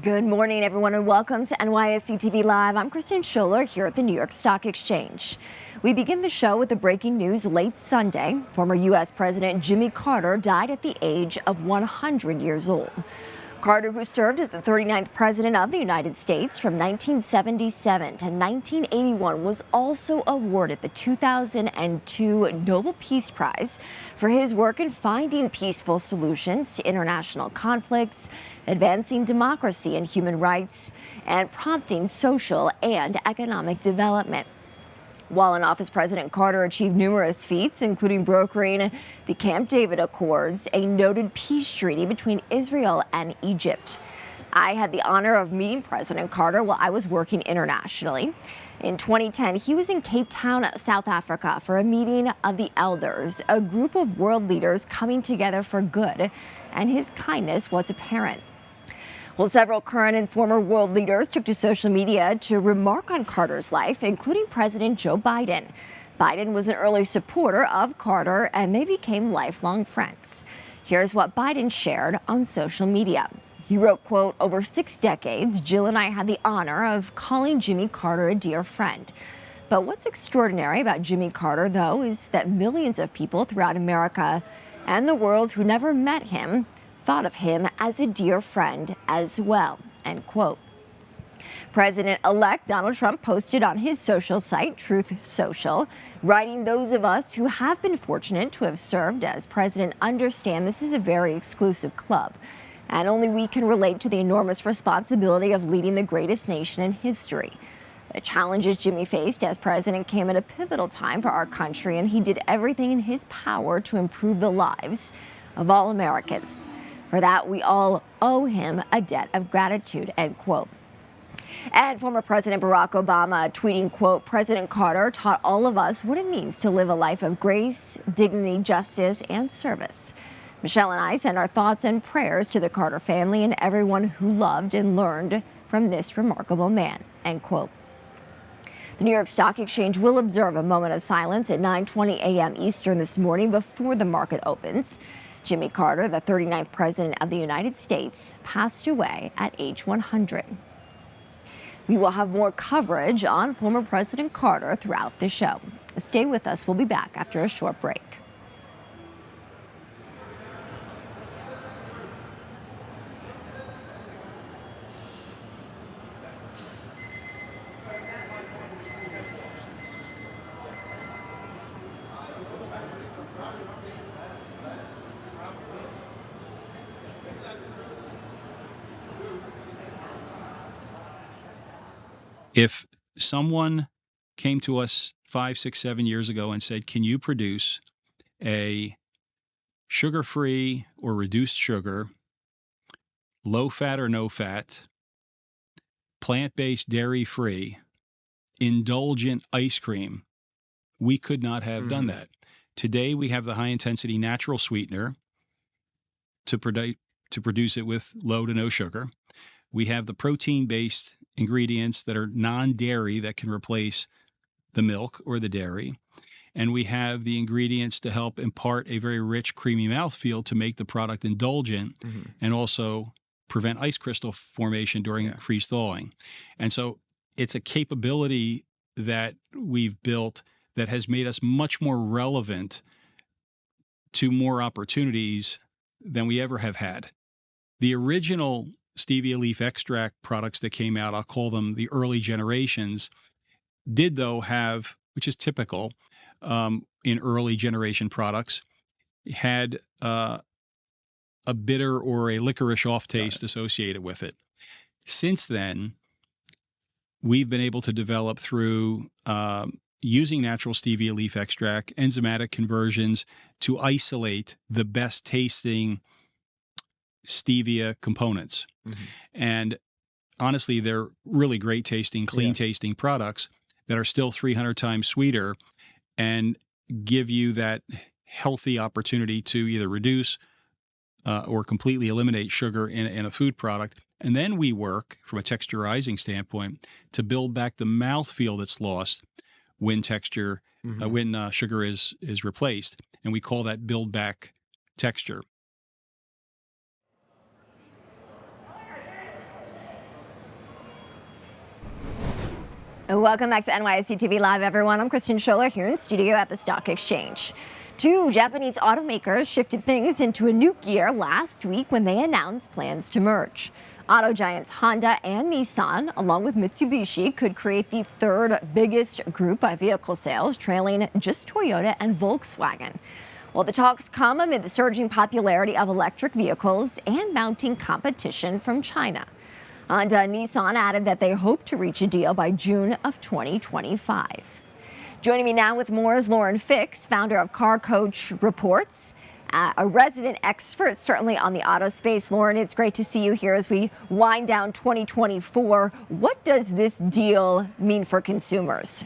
Good morning, everyone, and welcome to NYSE TV Live. I'm Kristen Scholler here at the New York Stock Exchange. We begin the show with the breaking news late Sunday. Former U.S. President Jimmy Carter died at the age of 100 years old. Carter, who served as the 39th President of the United States from 1977 to 1981, was also awarded the 2002 Nobel Peace Prize for his work in finding peaceful solutions to international conflicts, advancing democracy and human rights, and prompting social and economic development. While in office, President Carter achieved numerous feats, including brokering the Camp David Accords, a noted peace treaty between Israel and Egypt. I had the honor of meeting President Carter while I was working internationally. In 2010, he was in Cape Town, South Africa, for a meeting of the elders, a group of world leaders coming together for good, and his kindness was apparent. Well, several current and former world leaders took to social media to remark on Carter's life, including President Joe Biden. Biden was an early supporter of Carter, and they became lifelong friends. Here's what Biden shared on social media. He wrote, quote, "Over 6 decades, Jill and I had the honor of calling Jimmy Carter a dear friend. But what's extraordinary about Jimmy Carter, though, is that millions of people throughout America and the world who never met him thought of him as a dear friend as well," end quote. President-elect Donald Trump posted on his social site, Truth Social, writing, "Those of us who have been fortunate to have served as president understand this is a very exclusive club, and only we can relate to the enormous responsibility of leading the greatest nation in history. The challenges Jimmy faced as president came at a pivotal time for our country, and he did everything in his power to improve the lives of all Americans. For that, we all owe him a debt of gratitude," end quote. And former President Barack Obama tweeting, quote, "President Carter taught all of us what it means to live a life of grace, dignity, justice, and service. Michelle and I send our thoughts and prayers to the Carter family and everyone who loved and learned from this remarkable man," end quote. The New York Stock Exchange will observe a moment of silence at 9:20 a.m. Eastern this morning before the market opens. Jimmy Carter, the 39th President of the United States, passed away at age 100. We will have more coverage on former President Carter throughout the show. Stay with us. We'll be back after a short break. If someone came to us 5, 6, 7 years ago and said, "Can you produce a sugar-free or reduced sugar, low-fat or no-fat, plant-based, dairy-free, indulgent ice cream," we could not have done that. Today, we have the high-intensity natural sweetener to produce it with low to no sugar. We have the protein-based ingredients that are non-dairy that can replace the milk or the dairy. And we have the ingredients to help impart a very rich, creamy mouthfeel to make the product indulgent and also prevent ice crystal formation during freeze thawing. And so it's a capability that we've built that has made us much more relevant to more opportunities than we ever have had. The original stevia leaf extract products that came out, I'll call them the early generations, did though have, which is typical in early generation products, had a bitter or a licorice off taste associated with it. Since then, we've been able to develop through using natural stevia leaf extract, enzymatic conversions to isolate the best tasting stevia components. And honestly, they're really great tasting, clean tasting products that are still 300 times sweeter and give you that healthy opportunity to either reduce or completely eliminate sugar in a food product. And then we work from a texturizing standpoint to build back the mouthfeel that's lost when when sugar is replaced. And we call that build back texture. Welcome back to NYSE TV Live, everyone. I'm Kristen Scholler here in studio at the Stock Exchange. Two Japanese automakers shifted things into a new gear last week when they announced plans to merge. Auto giants Honda and Nissan, along with Mitsubishi, could create the third biggest group by vehicle sales, trailing just Toyota and Volkswagen. Well, the talks come amid the surging popularity of electric vehicles and mounting competition from China. Honda and Nissan added that they hope to reach a deal by June of 2025. Joining me now with more is Lauren Fix, founder of Car Coach Reports, a resident expert certainly on the auto space. Lauren, it's great to see you here as we wind down 2024. What does this deal mean for consumers?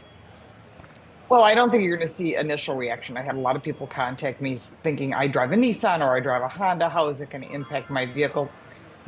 Well, I don't think you're going to see initial reaction. I had a lot of people contact me thinking I drive a Nissan or I drive a Honda. How is it going to impact my vehicle?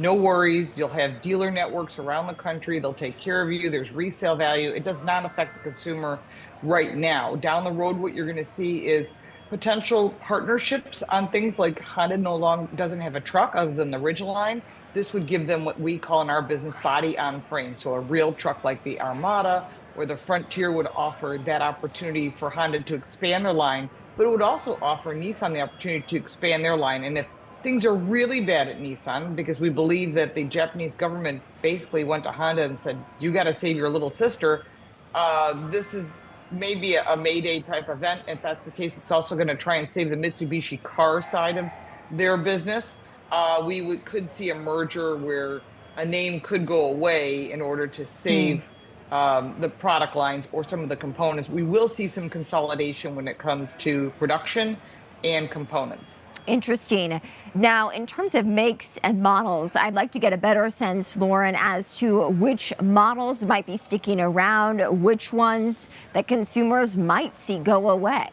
No worries. You'll have dealer networks around the country. They'll take care of you. There's resale value. It does not affect the consumer right now. Down the road, what you're going to see is potential partnerships on things like Honda no longer doesn't have a truck other than the Ridgeline. This would give them what we call in our business body on frame. So a real truck like the Armada or the Frontier would offer that opportunity for Honda to expand their line, but it would also offer Nissan the opportunity to expand their line. And if things are really bad at Nissan, because we believe that the Japanese government basically went to Honda and said, you got to save your little sister. This is maybe a Mayday type event. If that's the case, it's also going to try and save the Mitsubishi car side of their business. We could see a merger where a name could go away in order to save the product lines or some of the components. We will see some consolidation when it comes to production and components. Interesting. Now, in terms of makes and models, I'd like to get a better sense, Lauren, as to which models might be sticking around, which ones that consumers might see go away.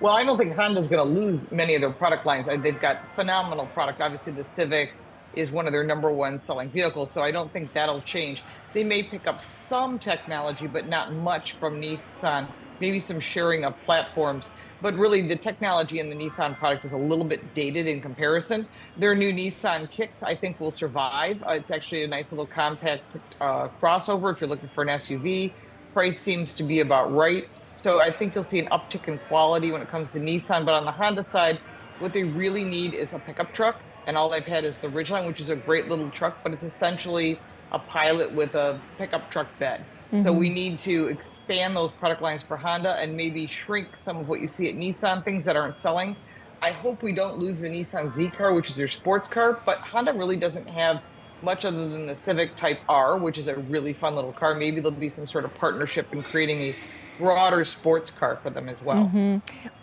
Well, I don't think Honda's going to lose many of their product lines. They've got phenomenal product. Obviously, the Civic is one of their #1 selling vehicles, so I don't think that'll change. They may pick up some technology, but not much from Nissan, maybe some sharing of platforms. But really, the technology in the Nissan product is a little bit dated in comparison. Their new Nissan Kicks, I think, will survive. It's actually a nice little compact crossover if you're looking for an SUV. Price seems to be about right. So I think you'll see an uptick in quality when it comes to Nissan. But on the Honda side, what they really need is a pickup truck. And all they've had is the Ridgeline, which is a great little truck, but it's essentially a Pilot with a pickup truck bed. So we need to expand those product lines for Honda and maybe shrink some of what you see at Nissan, things that aren't selling. I hope we don't lose the Nissan Z car, which is their sports car, but Honda really doesn't have much other than the Civic Type R, which is a really fun little car. Maybe there'll be some sort of partnership in creating a broader sports car for them as well.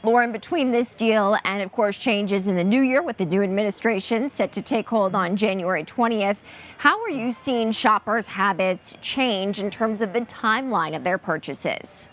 Lauren, between this deal and, of course, changes in the new year with the new administration set to take hold on January 20th, how are you seeing shoppers' habits change in terms of the timeline of their purchases?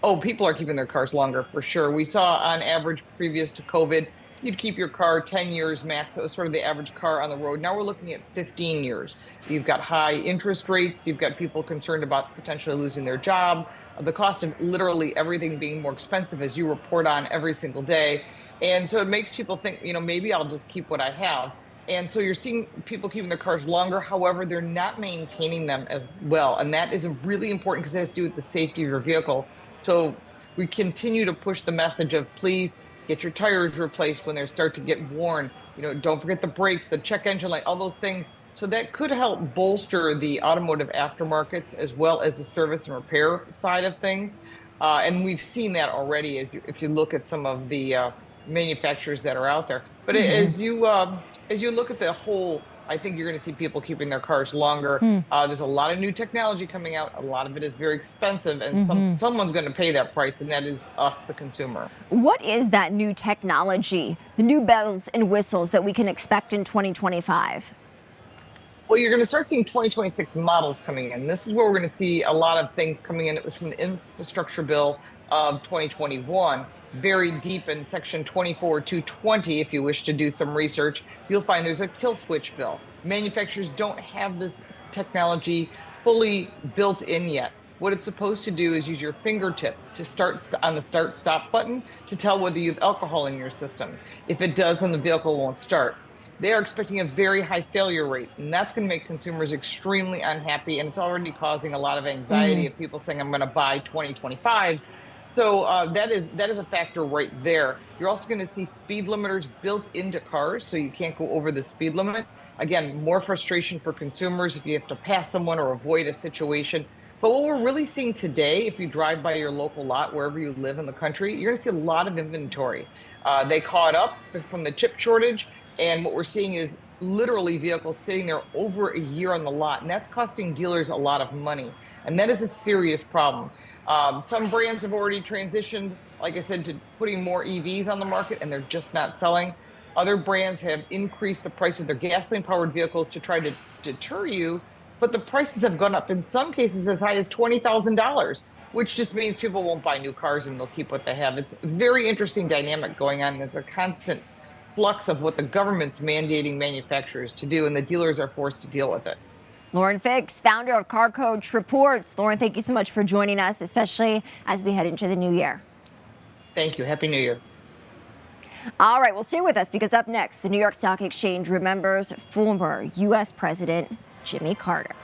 Oh, people are keeping their cars longer for sure. We saw on average previous to COVID, you'd keep your car 10 years max. That was sort of the average car on the road. Now we're looking at 15 years. You've got high interest rates. You've got people concerned about potentially losing their job. The cost of literally everything being more expensive as you report on every single day. And so it makes people think, maybe I'll just keep what I have. And so you're seeing people keeping their cars longer. However, they're not maintaining them as well. And that is really important because it has to do with the safety of your vehicle. So we continue to push the message of please get your tires replaced when they start to get worn. Don't forget the brakes, the check engine light, all those things. So that could help bolster the automotive aftermarkets as well as the service and repair side of things. And we've seen that already if you look at some of the manufacturers that are out there. But as you look at the whole, I think you're going to see people keeping their cars longer. There's a lot of new technology coming out. A lot of it is very expensive, and someone's going to pay that price, and that is us, the consumer. What is that new technology, the new bells and whistles that we can expect in 2025? Well, you're going to start seeing 2026 models coming in. This is where we're going to see a lot of things coming in. It was from the infrastructure bill of 2021, very deep in section 24.220. If you wish to do some research, you'll find there's a kill switch bill. Manufacturers don't have this technology fully built in yet. What it's supposed to do is use your fingertip to start on the start-stop button to tell whether you have alcohol in your system. If it does, then the vehicle won't start. they are expecting a very high failure rate, and that's going to make consumers extremely unhappy. And it's already causing a lot of anxiety of people saying, I'm going to buy 2025s. So that is a factor right there. You're also going to see speed limiters built into cars, so you can't go over the speed limit. Again, more frustration for consumers if you have to pass someone or avoid a situation. But what we're really seeing today, if you drive by your local lot, wherever you live in the country, you're going to see a lot of inventory. They caught up from the chip shortage, and what we're seeing is literally vehicles sitting there over a year on the lot, and that's costing dealers a lot of money. And that is a serious problem. Some brands have already transitioned, like I said, to putting more EVs on the market, and they're just not selling. Other brands have increased the price of their gasoline-powered vehicles to try to deter you, but the prices have gone up in some cases as high as $20,000, which just means people won't buy new cars and they'll keep what they have. It's a very interesting dynamic going on. It's a constant flux of what the government's mandating manufacturers to do, and the dealers are forced to deal with it. Lauren Fix, founder of Car Coach Reports. Lauren, thank you so much for joining us, especially as we head into the new year. Thank you. Happy New Year. All right, well, stay with us because up next, the New York Stock Exchange remembers former U.S. President Jimmy Carter.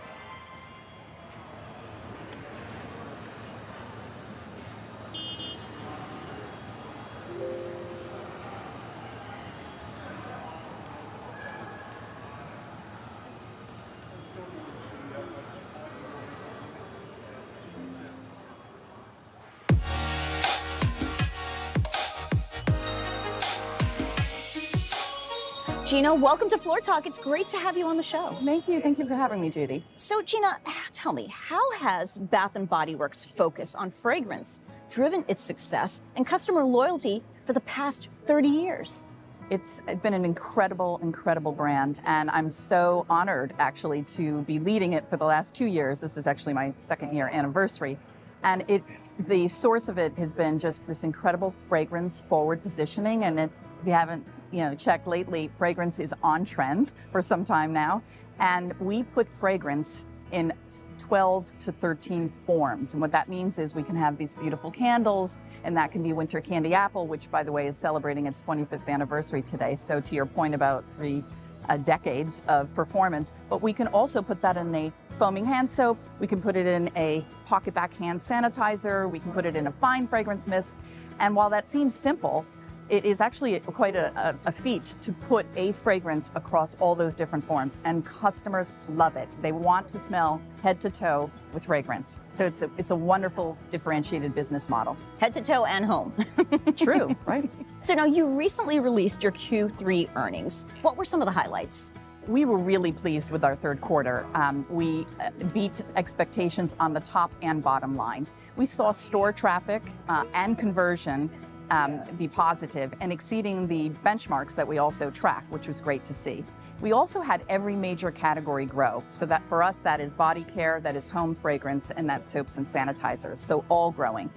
Gina, welcome to Floor Talk. It's great to have you on the show. Thank you. Thank you for having me, Judy. So, Gina, tell me, how has Bath & Body Works' focus on fragrance driven its success and customer loyalty for the past 30 years? It's been an incredible, incredible brand, and I'm so honored, actually, to be leading it for the last 2 years. This is actually my second-year anniversary, and the source of it has been just this incredible fragrance-forward positioning. And if you haven't, checked lately, fragrance is on trend for some time now, and we put fragrance in 12 to 13 forms. And what that means is we can have these beautiful candles, and that can be Winter Candy Apple, which, by the way, is celebrating its 25th anniversary today. So to your point about 3 decades of performance, but we can also put that in a foaming hand soap. We can put it in a pocket back hand sanitizer. We can put it in a fine fragrance mist. And while that seems simple, it is actually quite a feat to put a fragrance across all those different forms, and customers love it. They want to smell head to toe with fragrance. So it's a wonderful differentiated business model. Head to toe and home. True, right? So now you recently released your Q3 earnings. What were some of the highlights? We were really pleased with our third quarter. We beat expectations on the top and bottom line. We saw store traffic and conversion be positive and exceeding the benchmarks that we also track, which was great to see. We also had every major category grow. So that for us, that is body care, that is home fragrance, and that's soaps and sanitizers. So all growing.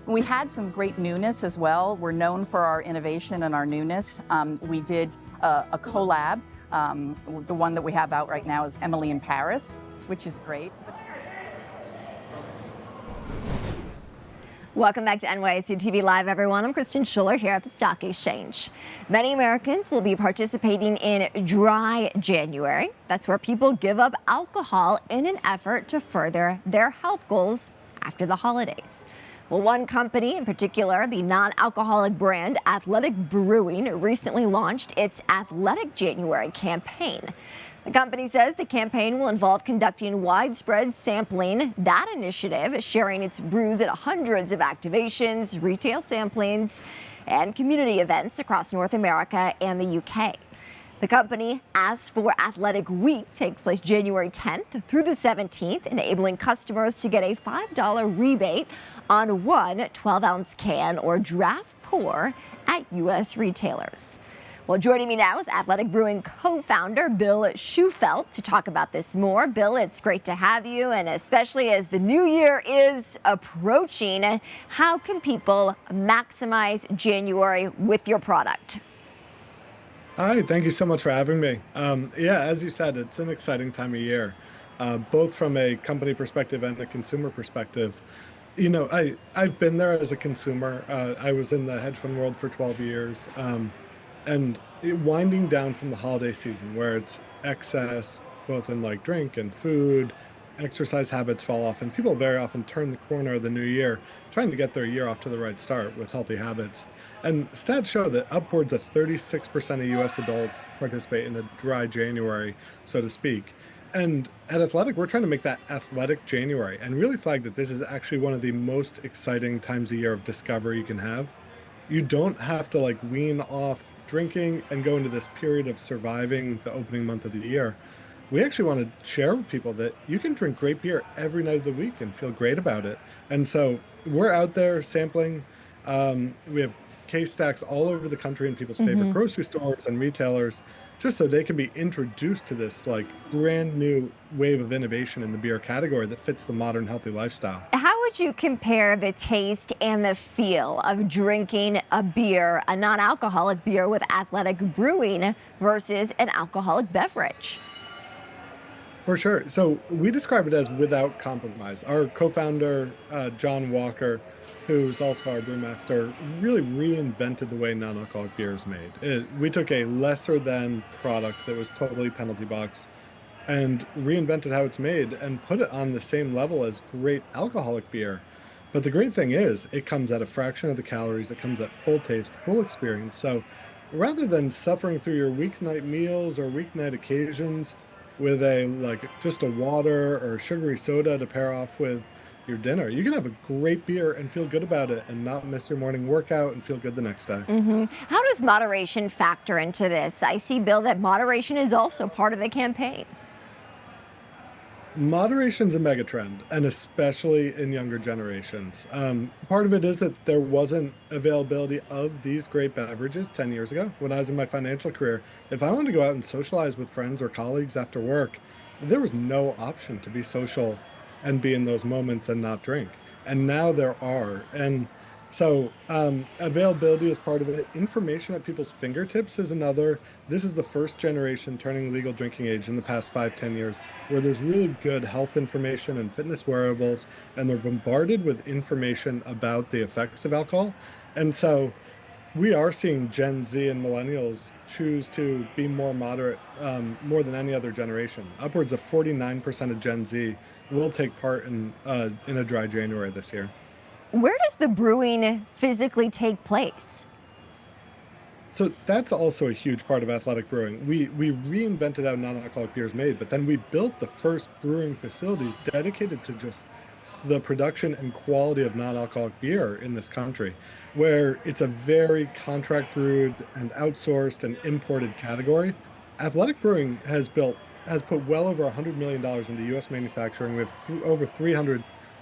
We had some great newness as well. We're known for our innovation and our newness. We did a collab. The one that we have out right now is Emily in Paris, which is great. Welcome back to NYSE TV Live, everyone. I'm Kristen Schuller here at the Stock Exchange. Many Americans will be participating in Dry January. That's where people give up alcohol in an effort to further their health goals after the holidays. Well, one company in particular, the non-alcoholic brand Athletic Brewing, recently launched its Athletic January campaign. The company says the campaign will involve conducting widespread sampling. That initiative sharing its brews at hundreds of activations, retail samplings, and community events across North America and the UK. The company As for Athletic Week takes place January 10th through the 17th, enabling customers to get a $5 rebate on one 12-ounce can or draft pour at U.S. retailers. Well, joining me now is Athletic Brewing co-founder Bill Schufelt to talk about this more. Bill, it's great to have you, and especially as the new year is approaching, how can people maximize January with your product? Hi, thank you so much for having me. Yeah, as you said, it's an exciting time of year, both from a company perspective and a consumer perspective. I've been there as a consumer. I was in the hedge fund world for 12 years. And winding down from the holiday season where it's excess, both in like drink and food, exercise habits fall off, and people very often turn the corner of the new year trying to get their year off to the right start with healthy habits. And stats show that upwards of 36% of US adults participate in a dry January, so to speak. And at Athletic, we're trying to make that athletic January and really flag that this is actually one of the most exciting times a year of discovery you can have. You don't have to like wean off drinking and go into this period of surviving the opening month of the year. We actually want to share with people that you can drink great beer every night of the week and feel great about it. And so we're out there sampling. We have case stacks all over the country in people's favorite grocery stores and retailers, just so they can be introduced to this like brand new wave of innovation in the beer category that fits the modern healthy lifestyle. How would you compare the taste and the feel of drinking a beer, a non-alcoholic beer with Athletic Brewing versus an alcoholic beverage? For sure. So we describe it as without compromise. Our co-founder, John Walker, who's also our brewmaster, really reinvented the way non-alcoholic beer is made. We took a lesser than product that was totally penalty box and reinvented how it's made and put it on the same level as great alcoholic beer. But the great thing is it comes at a fraction of the calories, it comes at full taste, full experience. So rather than suffering through your weeknight meals or weeknight occasions with just a water or a sugary soda to pair off with your dinner, you can have a great beer and feel good about it and not miss your morning workout and feel good the next day. How does moderation factor into this? I see, Bill, that moderation is also part of the campaign. Moderation's a mega trend, and especially in younger generations. Part of it is that there wasn't availability of these great beverages 10 years ago. When I was in my financial career, if I wanted to go out and socialize with friends or colleagues after work, there was no option to be social and be in those moments and not drink. And now there are. And so availability is part of it. Information at people's fingertips is another. This is the first generation turning legal drinking age in the past 5-10 years, where there's really good health information and fitness wearables, and they're bombarded with information about the effects of alcohol. And so we are seeing Gen Z and millennials choose to be more moderate more than any other generation. Upwards of 49% of Gen Z will take part in a dry January this year. Where does the brewing physically take place? So that's also a huge part of Athletic Brewing. We reinvented how non-alcoholic beer is made, but then we built the first brewing facilities dedicated to just the production and quality of non-alcoholic beer in this country, where it's a very contract brewed and outsourced and imported category. Athletic Brewing has put well over $100 million into U.S. manufacturing. We have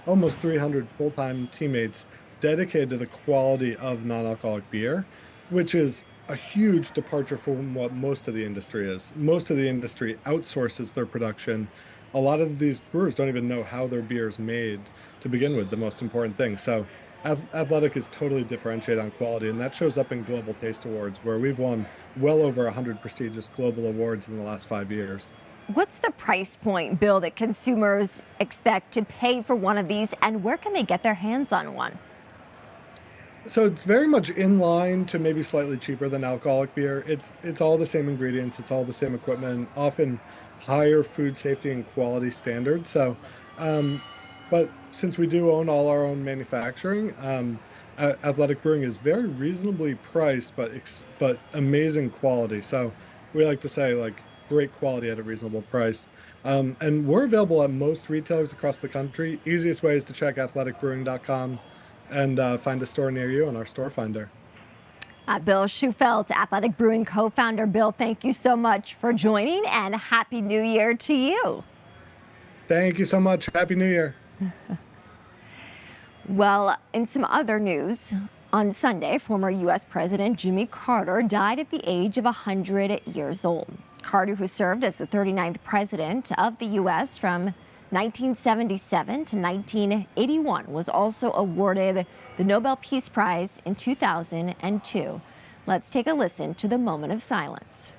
almost 300 full-time teammates dedicated to the quality of non-alcoholic beer, which is a huge departure from what most of the industry is. Most of the industry outsources their production. A lot of these brewers don't even know how their beer is made to begin with, the most important thing. So Athletic is totally differentiated on quality, and that shows up in Global Taste Awards, where we've won well over 100 prestigious global awards in the last 5 years. What's the price point, Bill, that consumers expect to pay for one of these, and where can they get their hands on one? So it's very much in line to maybe slightly cheaper than alcoholic beer. It's all the same ingredients, it's all the same equipment, often higher food safety and quality standards. So, but since we do own all our own manufacturing, Athletic Brewing is very reasonably priced, but amazing quality. So we like to say like great quality at a reasonable price. And we're available at most retailers across the country. Easiest way is to check athleticbrewing.com and find a store near you on our store finder. Bill Schufelt, Athletic Brewing co-founder. Bill, thank you so much for joining, and Happy New Year to you. Thank you so much. Happy New Year. Well, in some other news, on Sunday, former U.S. President Jimmy Carter died at the age of 100 years old. Carter, who served as the 39th president of the U.S. from 1977 to 1981, was also awarded the Nobel Peace Prize in 2002. Let's take a listen to the moment of silence.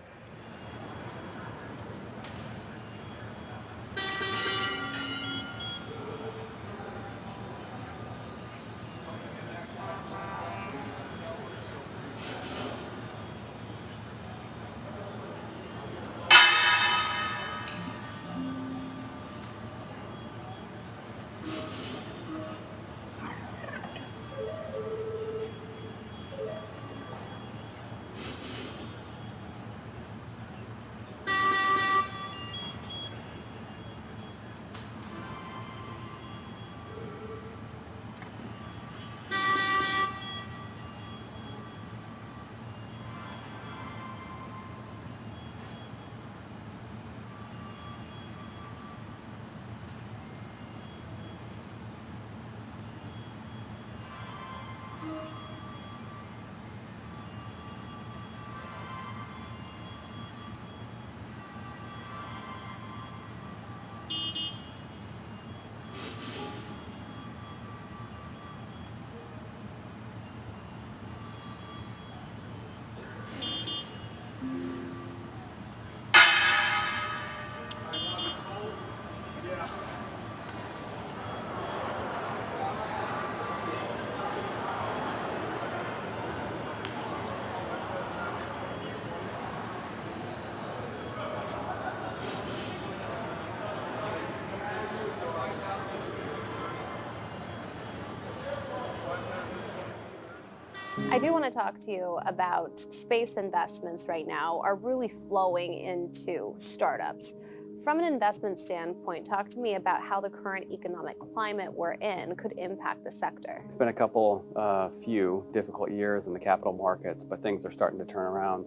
I do want to talk to you about space investments right now are really flowing into startups. From an investment standpoint, talk to me about how the current economic climate we're in could impact the sector. It's been a few difficult years in the capital markets, but things are starting to turn around.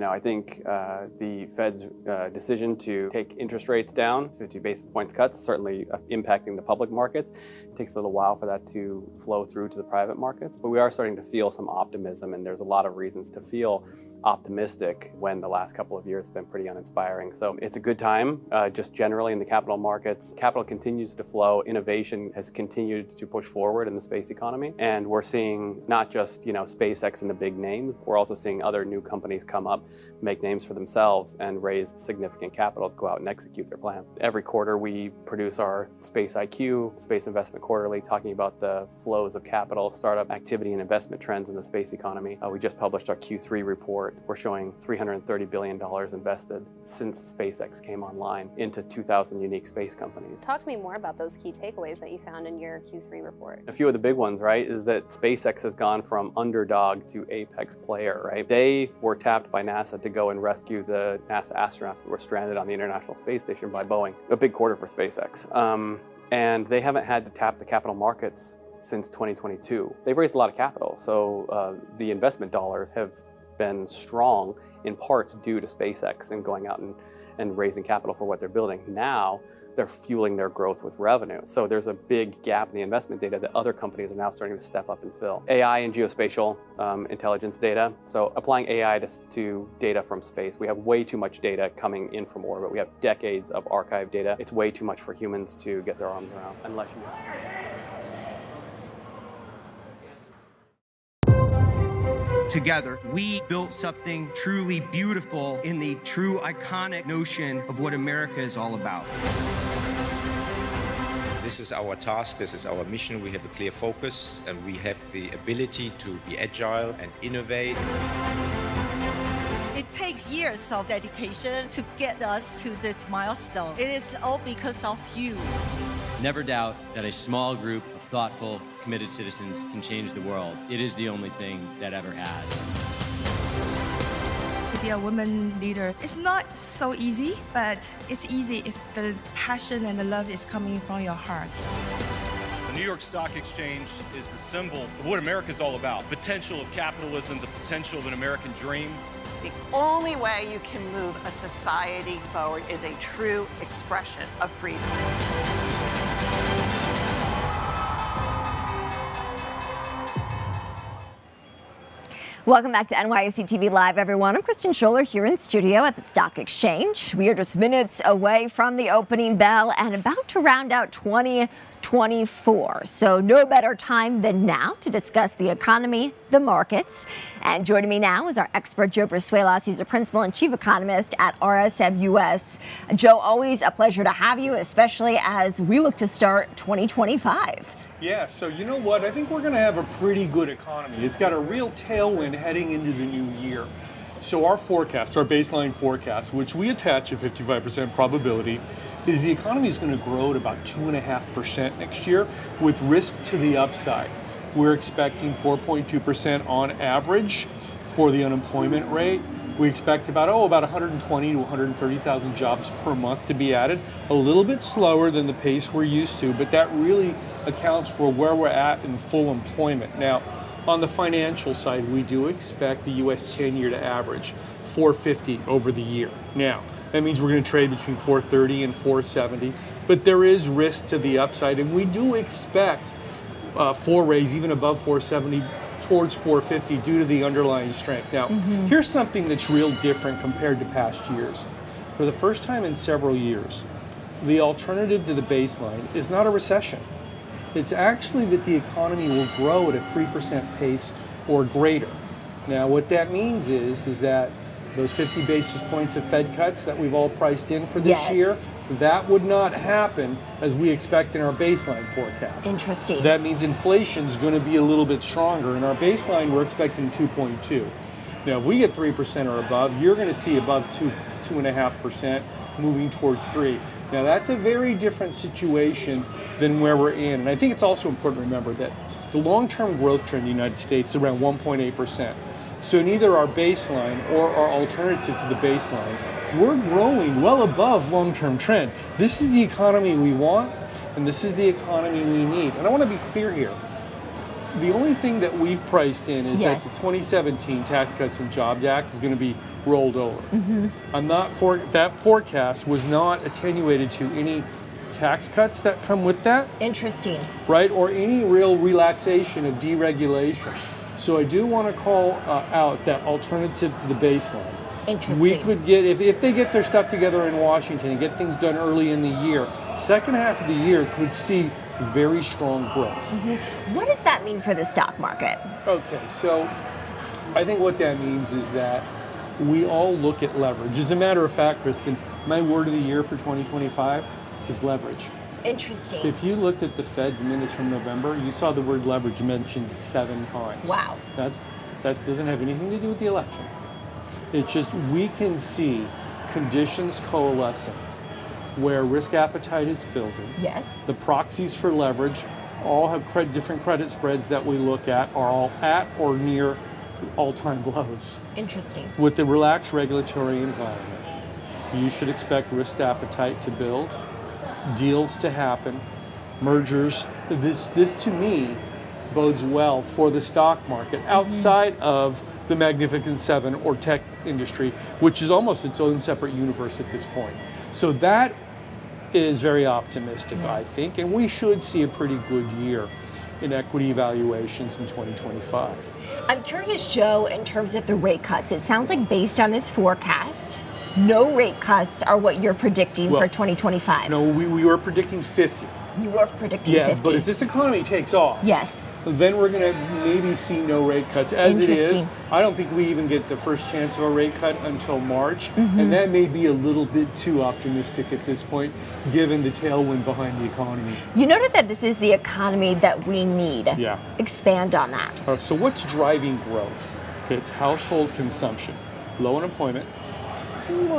I think the Fed's decision to take interest rates down, 50 basis points cuts, is certainly impacting the public markets. It takes a little while for that to flow through to the private markets, but we are starting to feel some optimism, and there's a lot of reasons to feel optimistic when the last couple of years have been pretty uninspiring. So it's a good time, just generally in the capital markets. Capital continues to flow. Innovation has continued to push forward in the space economy. And we're seeing not just, SpaceX and the big names, we're also seeing other new companies come up, make names for themselves, and raise significant capital to go out and execute their plans. Every quarter we produce our Space IQ, Space Investment Quarterly, talking about the flows of capital, startup activity, and investment trends in the space economy. We just published our Q3 report. We're showing $330 billion invested since SpaceX came online into 2,000 unique space companies. Talk to me more about those key takeaways that you found in your Q3 report. A few of the big ones, right, is that SpaceX has gone from underdog to apex player, right? They were tapped by NASA to go and rescue the NASA astronauts that were stranded on the International Space Station by Boeing. A big quarter for SpaceX. And they haven't had to tap the capital markets since 2022. They've raised a lot of capital, so the investment dollars have been strong in part due to SpaceX and going out and raising capital for what they're building. Now they're fueling their growth with revenue. So there's a big gap in the investment data that other companies are now starting to step up and fill. AI and geospatial intelligence data. So applying AI to data from space. We have way too much data coming in from orbit. We have decades of archived data. It's way too much for humans to get their arms around unless you Together, we built something truly beautiful in the true iconic notion of what America is all about. This is our task, this is our mission. We have a clear focus and we have the ability to be agile and innovate. It takes years of dedication to get us to this milestone. It is all because of you. Never doubt that a small group of thoughtful, committed citizens can change the world. It is the only thing that ever has. To be a woman leader, it's not so easy, but it's easy if the passion and the love is coming from your heart. The New York Stock Exchange is the symbol of what America is all about. Potential of capitalism, the potential of an American dream. The only way you can move a society forward is a true expression of freedom. Welcome back to NYSE TV Live, everyone. I'm Kristen Scholler here in studio at the Stock Exchange. We are just minutes away from the opening bell and about to round out 2024. So no better time than now to discuss the economy, the markets. And joining me now is our expert, Joe Brasuelas. He's a principal and chief economist at RSM US. Joe, always a pleasure to have you, especially as we look to start 2025. Yeah, so you know what? I think we're going to have a pretty good economy. It's got a real tailwind heading into the new year. So our forecast, our baseline forecast, which we attach a 55% probability, is the economy is going to grow at about 2.5% next year with risk to the upside. We're expecting 4.2% on average for the unemployment rate. We expect about 120 to 130,000 jobs per month to be added. A little bit slower than the pace we're used to, but that really accounts for where we're at in full employment. Now, on the financial side, we do expect the U.S. 10-year to average 450 over the year. Now, that means we're going to trade between 430 and 470, but there is risk to the upside, and we do expect forays even above 470 towards 450 due to the underlying strength. Now, here's something that's real different compared to past years. For the first time in several years, the alternative to the baseline is not a recession. It's actually that the economy will grow at a 3% pace or greater. Now, what that means is that those 50 basis points of Fed cuts that we've all priced in for this year, that would not happen as we expect in our baseline forecast. Interesting. That means inflation is going to be a little bit stronger. In our baseline, we're expecting 2.2. Now, if we get 3% or above, you're going to see above 2.5% moving towards 3. Now, that's a very different situation than where we're in. And I think it's also important to remember that The long-term growth trend in the United States is around 1.8%. So neither our baseline or our alternative to the baseline, we're growing well above long-term trend. This is the economy we want, and this is the economy we need. And I want to be clear here. The only thing that we've priced in is that the 2017 Tax Cuts and Jobs Act is going to be rolled over. That forecast was not attenuated to any tax cuts that come with that. Interesting. Right, or any real relaxation of deregulation. So I do want to call out that alternative to the baseline. Interesting. We could get, if they get their stuff together in Washington and get things done early in the year, second half of the year could see very strong growth. What does that mean for the stock market? Okay, so I think what that means is that we all look at leverage. As a matter of fact, Kristen, my word of the year for 2025 is leverage. Interesting. If you looked at the Fed's minutes from November, you saw the word leverage mentioned 7 times. Wow. That doesn't have anything to do with the election. It's just we can see conditions coalescing where risk appetite is building. Yes. The proxies for leverage all have different credit spreads that we look at are all at or near all-time lows. Interesting. With the relaxed regulatory environment, you should expect risk appetite to build, deals to happen, mergers. This to me bodes well for the stock market outside of the Magnificent Seven or tech industry, which is almost its own separate universe at this point. So that is very optimistic, I think, and we should see a pretty good year in equity valuations in 2025. I'm curious, Joe, in terms of the rate cuts. It sounds like based on this forecast, no rate cuts are what you're predicting for 2025. No, we were predicting 50. You were predicting 50. But if this economy takes off, then we're going to maybe see no rate cuts. As it is, I don't think we even get the first chance of a rate cut until March, and that may be a little bit too optimistic at this point, given the tailwind behind the economy. You noted that this is the economy that we need. Yeah. Expand on that. So what's driving growth? Okay, it's household consumption, low unemployment,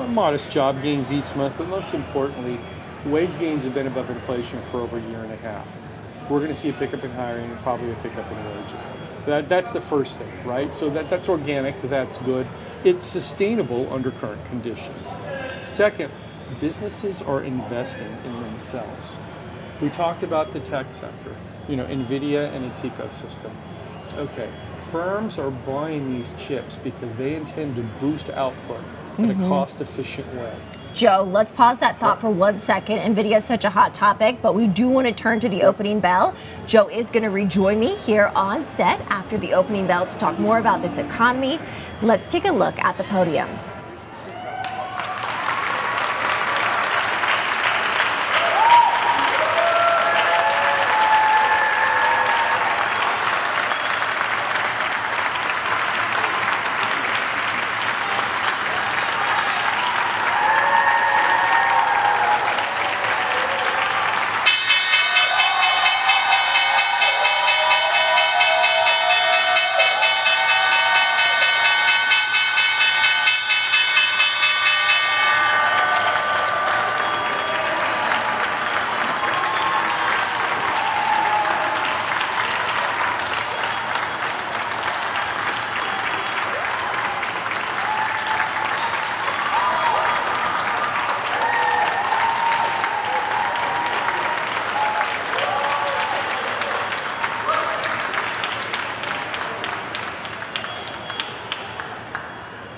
modest job gains each month, but most importantly, wage gains have been above inflation for over a year and a half. We're going to see a pickup in hiring and probably a pickup in wages. That's the first thing, right? So that's organic, that's good. It's sustainable under current conditions. Second, businesses are investing in themselves. We talked about the tech sector, NVIDIA and its ecosystem. Okay, firms are buying these chips because they intend to boost output in a cost-efficient way. Joe, let's pause that thought for 1 second. NVIDIA is such a hot topic, but we do want to turn to the opening bell. Joe is going to rejoin me here on set after the opening bell to talk more about this economy. Let's take a look at the podium.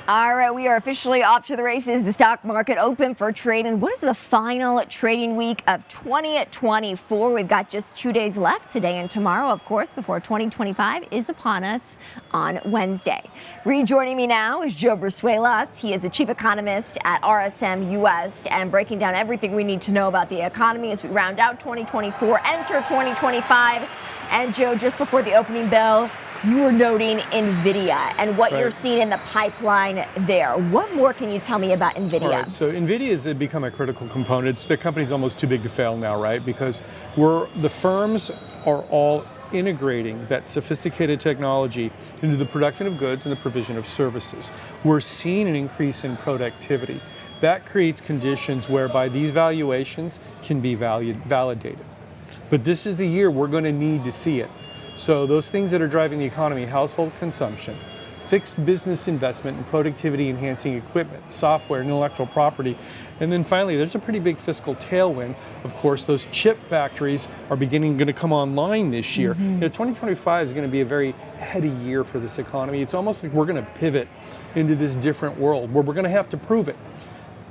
All right, we are officially off to the races. The stock market open for trade. And what is the final trading week of 2024? We've got just 2 days left, today and tomorrow, of course, before 2025 is upon us on Wednesday. Rejoining me now is Joe Brusuelas. He is a chief economist at RSM US and breaking down everything we need to know about the economy as we round out 2024, enter 2025. And Joe, just before the opening bell, you were noting NVIDIA and what you're seeing in the pipeline there. What more can you tell me about NVIDIA? All right, so NVIDIA has become a critical component. The company's almost too big to fail now, right? Because the firms are all integrating that sophisticated technology into the production of goods and the provision of services. We're seeing an increase in productivity. That creates conditions whereby these valuations can be validated. But this is the year we're going to need to see it. So those things that are driving the economy, household consumption, fixed business investment and productivity enhancing equipment, software, and intellectual property. And then finally, there's a pretty big fiscal tailwind. Of course, those chip factories are going to come online this year. 2025 is going to be a very heady year for this economy. It's almost like we're going to pivot into this different world where we're going to have to prove it.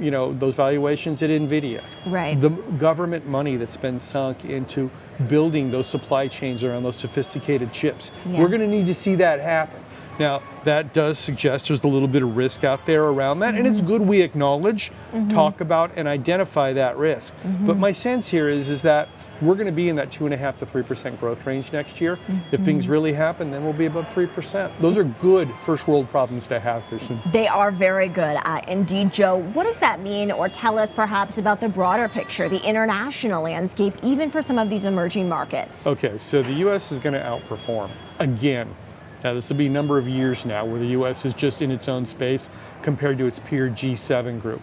Those valuations at NVIDIA, right? The government money that's been sunk into building those supply chains around those sophisticated chips. Yeah. We're going to need to see that happen. Now, that does suggest there's a little bit of risk out there around that, and it's good we acknowledge, talk about, and identify that risk. But my sense here is that we're going to be in that 2.5% to 3% growth range next year. If things really happen, then we'll be above 3%. Those are good first world problems to have, Kristen. They are very good. Indeed, Joe. What does that mean, or tell us perhaps about the broader picture, the international landscape, even for some of these emerging markets? Okay, so the U.S. is going to outperform again. Now, this will be a number of years now where the U.S. is just in its own space compared to its peer G7 group.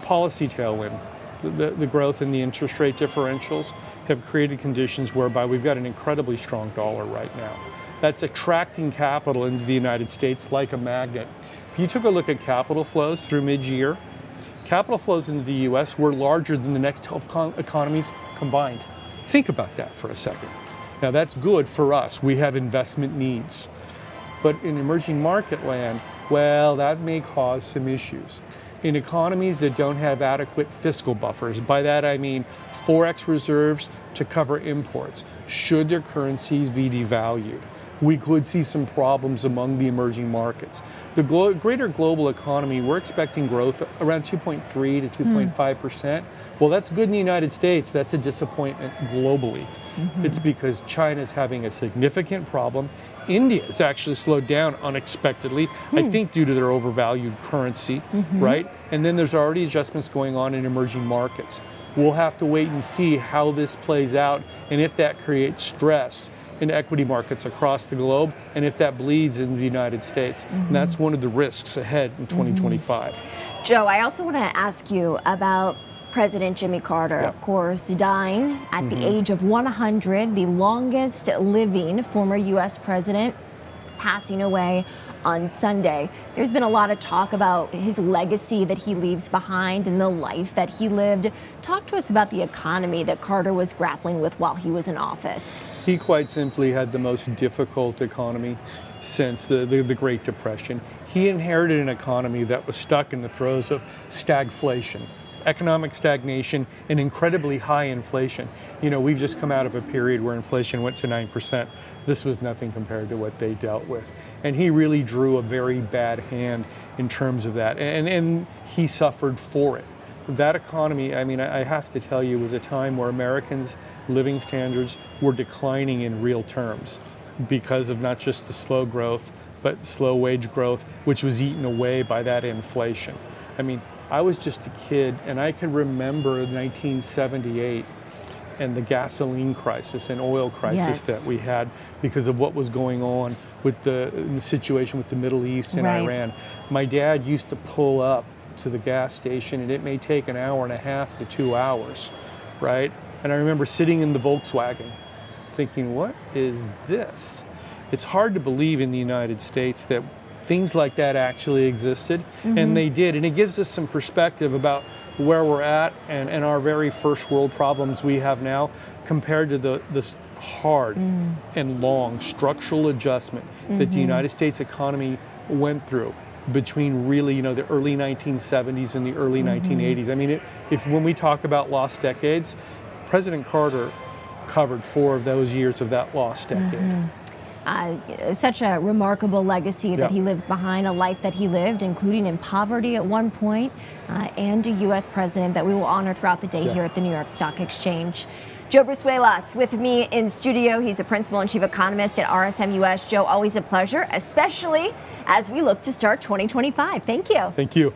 Policy tailwind, the growth in the interest rate differentials have created conditions whereby we've got an incredibly strong dollar right now. That's attracting capital into the United States like a magnet. If you took a look at capital flows through mid-year, capital flows into the U.S. were larger than the next 12 economies combined. Think about that for a second. Now that's good for us. We have investment needs. But in emerging market land, well, that may cause some issues. In economies that don't have adequate fiscal buffers, by that I mean Forex reserves to cover imports, should their currencies be devalued, we could see some problems among the emerging markets. The greater global economy, we're expecting growth around 2.3 to 2.5%. Well, that's good in the United States. That's a disappointment globally. It's because China's having a significant problem. India's actually slowed down unexpectedly, I think due to their overvalued currency, right? And then there's already adjustments going on in emerging markets. We'll have to wait and see how this plays out and if that creates stress in equity markets across the globe and if that bleeds into the United States. And that's one of the risks ahead in 2025. Joe, I also want to ask you about President Jimmy Carter, of course, dying at the age of 100, the longest living former U.S. president, passing away on Sunday. There's been a lot of talk about his legacy that he leaves behind and the life that he lived. Talk to us about the economy that Carter was grappling with while he was in office. He quite simply had the most difficult economy since the Great Depression. He inherited an economy that was stuck in the throes of stagflation, economic stagnation, and incredibly high inflation. We've just come out of a period where inflation went to 9%. This was nothing compared to what they dealt with. And he really drew a very bad hand in terms of that. And he suffered for it. That economy, I have to tell you, was a time where Americans' living standards were declining in real terms because of not just the slow growth, but slow wage growth, which was eaten away by that inflation. I was just a kid, and I can remember 1978 and the gasoline crisis and oil crisis that we had because of what was going on with the situation with the Middle East and Iran. My dad used to pull up to the gas station, and it may take an hour and a half to 2 hours, right? And I remember sitting in the Volkswagen thinking, what is this? It's hard to believe in the United States that things like that actually existed, and they did. And it gives us some perspective about where we're at and our very first world problems we have now compared to this hard and long structural adjustment that the United States economy went through between really, the early 1970s and the early 1980s. If when we talk about lost decades, President Carter covered 4 of those years of that lost decade. Such a remarkable legacy that he leaves behind, a life that he lived, including in poverty at one point, and a U.S. president that we will honor throughout the day here at the New York Stock Exchange. Joe Brusuelas with me in studio. He's the principal and chief economist at RSM US. Joe, always a pleasure, especially as we look to start 2025. Thank you. Thank you.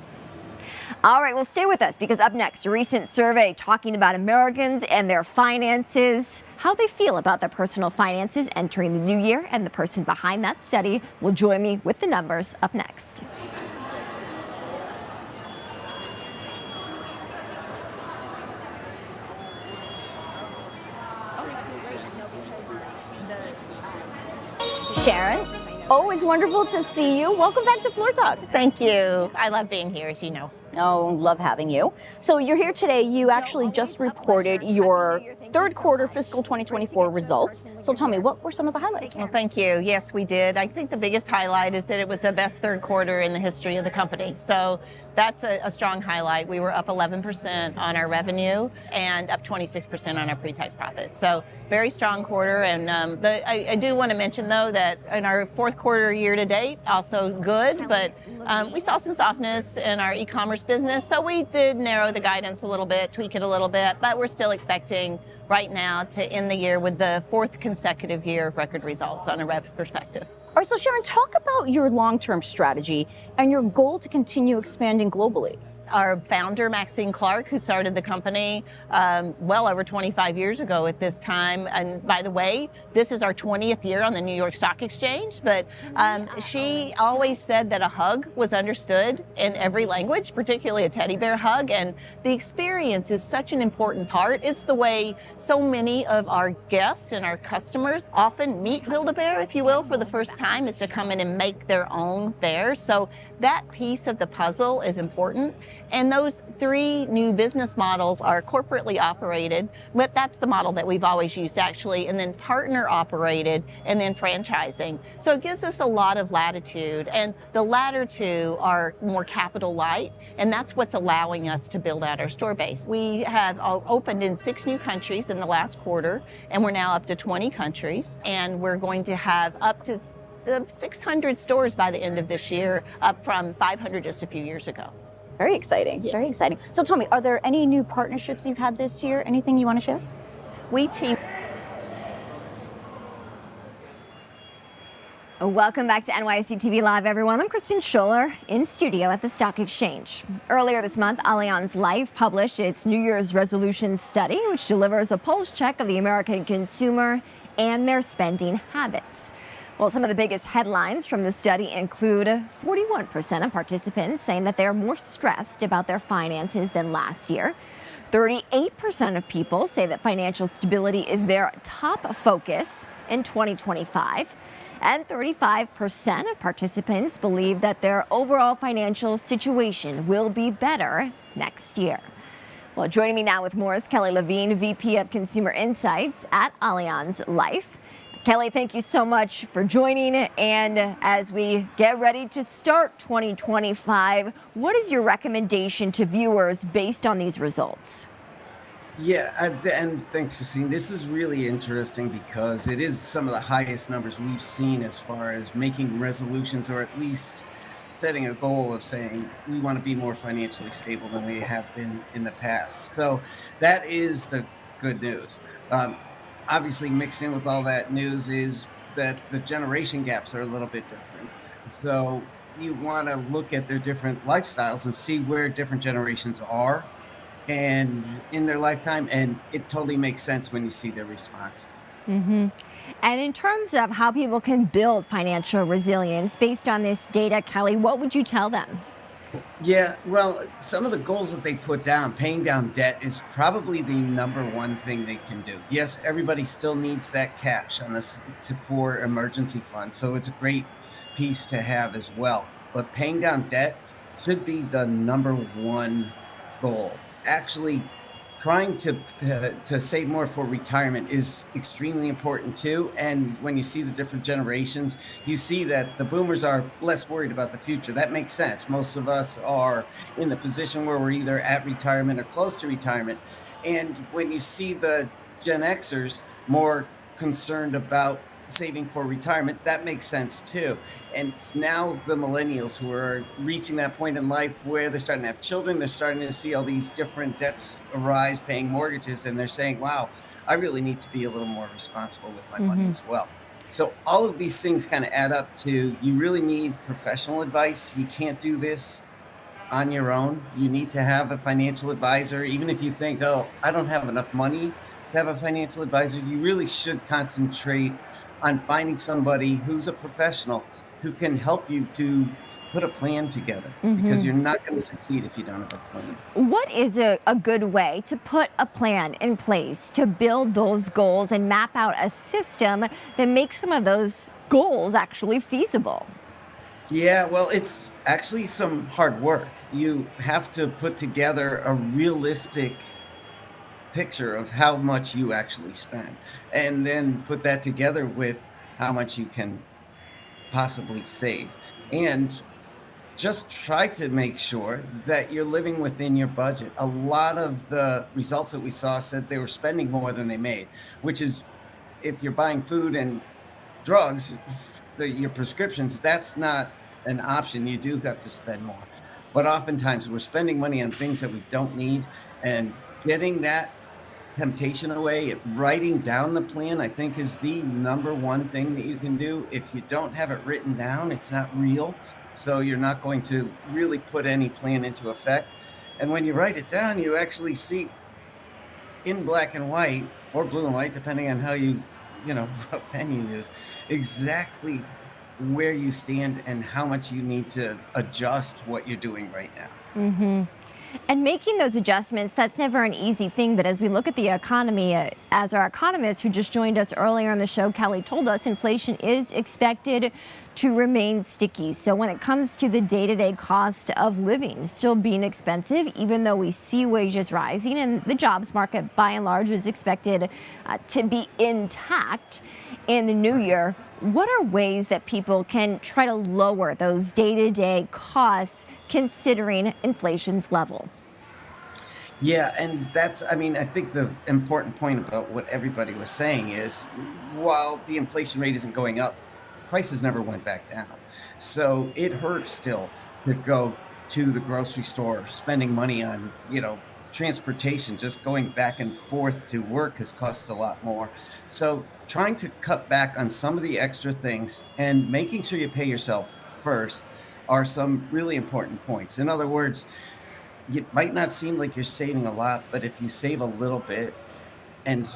All right, well, stay with us because up next, a recent survey talking about Americans and their finances, how they feel about their personal finances entering the new year, and the person behind that study will join me with the numbers up next. Sharon, always wonderful to see you. Welcome back to Floor Talk. Thank you. I love being here, as you know. Oh, love having you. So you're here today. You actually just reported your third quarter fiscal 2024 results. So tell me, what were some of the highlights? Well, thank you. Yes, we did. I think the biggest highlight is that it was the best third quarter in the history of the company. So that's a strong highlight. We were up 11% on our revenue and up 26% on our pre-tax profits. So very strong quarter. And I do want to mention, though, that in our fourth quarter year to date, also good, but we saw some softness in our e-commerce business. So we did narrow the guidance a little bit, tweak it a little bit, but we're still expecting right now to end the year with the fourth consecutive year of record results on a rev perspective. All right, so Sharon, talk about your long-term strategy and your goal to continue expanding globally. Our founder, Maxine Clark, who started the company well over 25 years ago at this time. And by the way, this is our 20th year on the New York Stock Exchange. But she always said that a hug was understood in every language, particularly a teddy bear hug. And the experience is such an important part. It's the way so many of our guests and our customers often meet Build-A-Bear, if you will, for the first time, is to come in and make their own bear. So that piece of the puzzle is important. And those three new business models are corporately operated, but that's the model that we've always used, actually, and then partner operated and then franchising. So it gives us a lot of latitude, and the latter two are more capital light, and that's what's allowing us to build out our store base. We have opened in 6 new countries in the last quarter, and we're now up to 20 countries, and we're going to have up to 600 stores by the end of this year, up from 500 just a few years ago. Very exciting, very exciting. So tell me, are there any new partnerships you've had this year? Anything you want to share? Welcome back to NYSE TV Live, everyone. I'm Kristen Scholler in studio at the Stock Exchange. Earlier this month, Allianz Life published its New Year's resolution study, which delivers a pulse check of the American consumer and their spending habits. Well, some of the biggest headlines from the study include 41% of participants saying that they're more stressed about their finances than last year. 38% of people say that financial stability is their top focus in 2025. And 35% of participants believe that their overall financial situation will be better next year. Well, joining me now with more is Kelly Levine, VP of Consumer Insights at Allianz Life. Kelly, thank you so much for joining. And as we get ready to start 2025, what is your recommendation to viewers based on these results? Yeah, and thanks for seeing. This is really interesting because it is some of the highest numbers we've seen as far as making resolutions, or at least setting a goal of saying we want to be more financially stable than we have been in the past. So that is the good news. Obviously, mixed in with all that news is that the generation gaps are a little bit different. So you want to look at their different lifestyles and see where different generations are and in their lifetime. And it totally makes sense when you see their responses. Mm-hmm. And in terms of how people can build financial resilience based on this data, Kelly, what would you tell them? Yeah, well, some of the goals that they put down, paying down debt is probably the number one thing they can do. Yes, everybody still needs that cash on this for emergency funds, so it's a great piece to have as well. But paying down debt should be the number one goal. Actually, trying to save more for retirement is extremely important too. And when you see the different generations, you see that the boomers are less worried about the future. That makes sense. Most of us are in the position where we're either at retirement or close to retirement. And when you see the Gen Xers more concerned about saving for retirement, that makes sense too. And it's now the millennials who are reaching that point in life where they're starting to have children, they're starting to see all these different debts arise, paying mortgages, and they're saying, wow, I really need to be a little more responsible with my money as well. So all of these things kind of add up to, you really need professional advice. You can't do this on your own. You need to have a financial advisor. Even if you think, oh, I don't have enough money to have a financial advisor, you really should concentrate on finding somebody who's a professional who can help you to put a plan together, because you're not going to succeed if you don't have a plan. What is a good way to put a plan in place to build those goals and map out a system that makes some of those goals actually feasible? Yeah, well, it's actually some hard work. You have to put together a realistic picture of how much you actually spend, and then put that together with how much you can possibly save. And just try to make sure that you're living within your budget. A lot of the results that we saw said they were spending more than they made, which is, if you're buying food and drugs, your prescriptions, that's not an option. You do have to spend more. But oftentimes we're spending money on things that we don't need, and getting that temptation away, writing down the plan, I think, is the number one thing that you can do. If you don't have it written down, it's not real. So you're not going to really put any plan into effect. And when you write it down, you actually see in black and white, or blue and white, depending on how you know, what pen you use, exactly where you stand and how much you need to adjust what you're doing right now. Mm-hmm. And making those adjustments, that's never an easy thing. But as we look at the economy, as our economist who just joined us earlier on the show, Kelly, told us, inflation is expected to remain sticky. So when it comes to the day-to-day cost of living still being expensive, even though we see wages rising and the jobs market by and large is expected to be intact in the new year, what are ways that people can try to lower those day-to-day costs considering inflation's level? Yeah, and that's, I mean, I think the important point about what everybody was saying is, while the inflation rate isn't going up, prices never went back down. So it hurts still to go to the grocery store, spending money on, you know, transportation, just going back and forth to work has cost a lot more. So trying to cut back on some of the extra things and making sure you pay yourself first are some really important points. In other words, it might not seem like you're saving a lot, but if you save a little bit and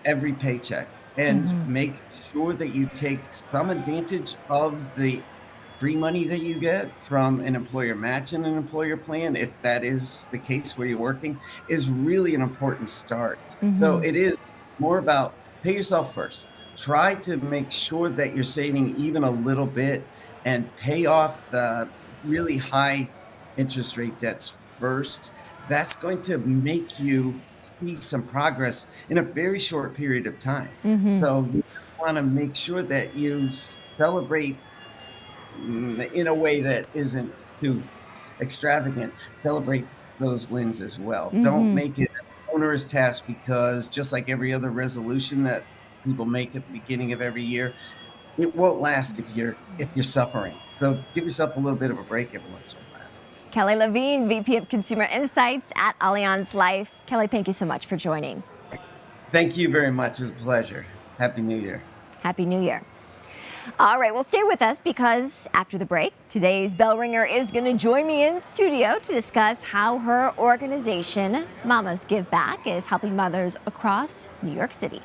every paycheck, and make sure that you take some advantage of the free money that you get from an employer match and an employer plan, if that is the case where you're working, is really an important start. So it is more about pay yourself first. Try to make sure that you're saving even a little bit and pay off the really high interest rate debts first. That's going to make you see some progress in a very short period of time. So you want to make sure that you celebrate in a way that isn't too extravagant. Celebrate those wins as well. Don't make it an onerous task, because just like every other resolution that people make at the beginning of every year, it won't last if you're suffering. So give yourself a little bit of a break every once in a while. Kelly Levine, VP of Consumer Insights at Allianz Life. Kelly, thank you so much for joining. Thank you very much. It was a pleasure. Happy New Year. Happy New Year. All right, well, stay with us, because after the break, today's bell ringer is going to join me in studio to discuss how her organization, Mamas Give Back, is helping mothers across New York City.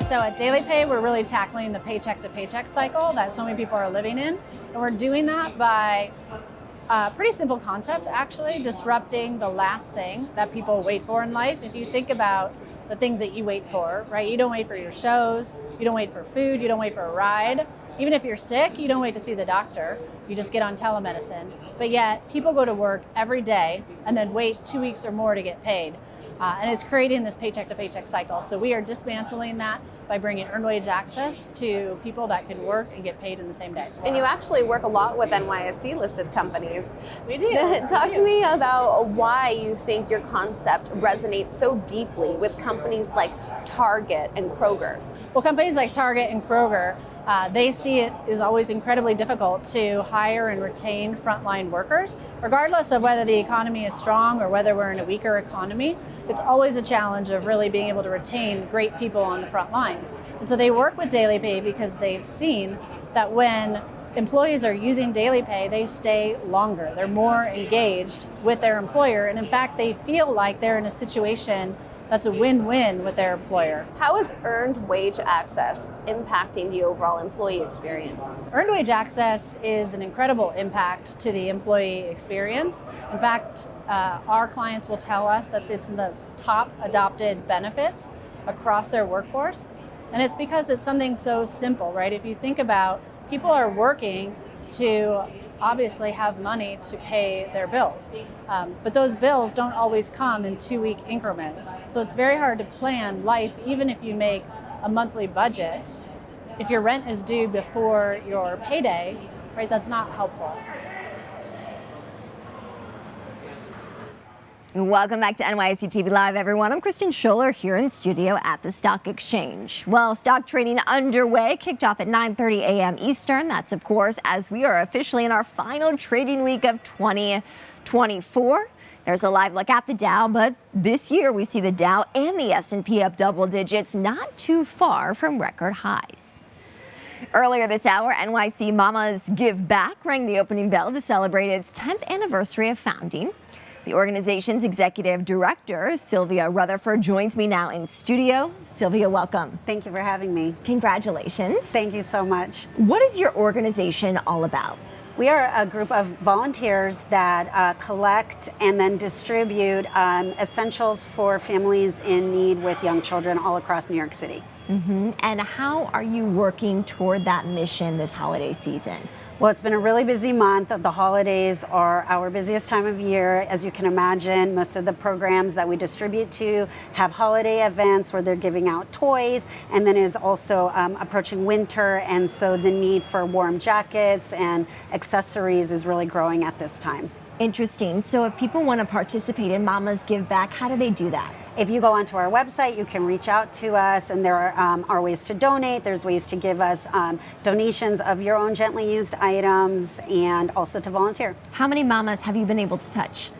So at Daily Pay, we're really tackling the paycheck to paycheck cycle that so many people are living in. And we're doing that by a pretty simple concept, actually, disrupting the last thing that people wait for in life. If you think about the things that you wait for, right? You don't wait for your shows, you don't wait for food, you don't wait for a ride. Even if you're sick, you don't wait to see the doctor. You just get on telemedicine. But yet, people go to work every day and then wait 2 weeks or more to get paid. And it's creating this paycheck to paycheck cycle. So we are dismantling that by bringing earned wage access to people that can work and get paid in the same day. And you actually work a lot with NYSE listed companies. We do. Talk to me about why you think your concept resonates so deeply with companies like Target and Kroger. Well, companies like Target and Kroger, they see it is always incredibly difficult to hire and retain frontline workers, regardless of whether the economy is strong or whether we're in a weaker economy. It's always a challenge of really being able to retain great people on the front lines. And so they work with Daily Pay because they've seen that when employees are using Daily Pay, they stay longer. They're more engaged with their employer. And in fact, they feel like they're in a situation that's a win-win with their employer. How is earned wage access impacting the overall employee experience? Earned wage access is an incredible impact to the employee experience. In fact, our clients will tell us that it's in the top adopted benefits across their workforce. And it's because it's something so simple, right? If you think about, people are working to obviously have money to pay their bills. But those bills don't always come in 2-week increments. So it's very hard to plan life, even if you make a monthly budget. If your rent is due before your payday, right, that's not helpful. Welcome back to NYSE TV Live, everyone. I'm Kristen Scholler here in studio at the Stock Exchange. Well, stock trading underway, kicked off at 9:30 a.m. Eastern. That's, of course, as we are officially in our final trading week of 2024. There's a live look at the Dow, but this year we see the Dow and the S&P up double digits, not too far from record highs. Earlier this hour, NYC Mamas Give Back rang the opening bell to celebrate its 10th anniversary of founding. The organization's executive director, Sylvia Rutherford, joins me now in studio. Sylvia, welcome. Thank you for having me. Congratulations. Thank you so much. What is your organization all about? We are a group of volunteers that collect and then distribute essentials for families in need with young children all across New York City. And how are you working toward that mission this holiday season? Well, it's been a really busy month. The holidays are our busiest time of year. As you can imagine, most of the programs that we distribute to have holiday events where they're giving out toys, and then is also approaching winter, and so the need for warm jackets and accessories is really growing at this time. Interesting. So if people want to participate in Mamas Give Back, how do they do that? If you go onto our website, you can reach out to us, and there are ways to donate. There's ways to give us donations of your own gently used items, and also to volunteer. How many mamas have you been able to touch?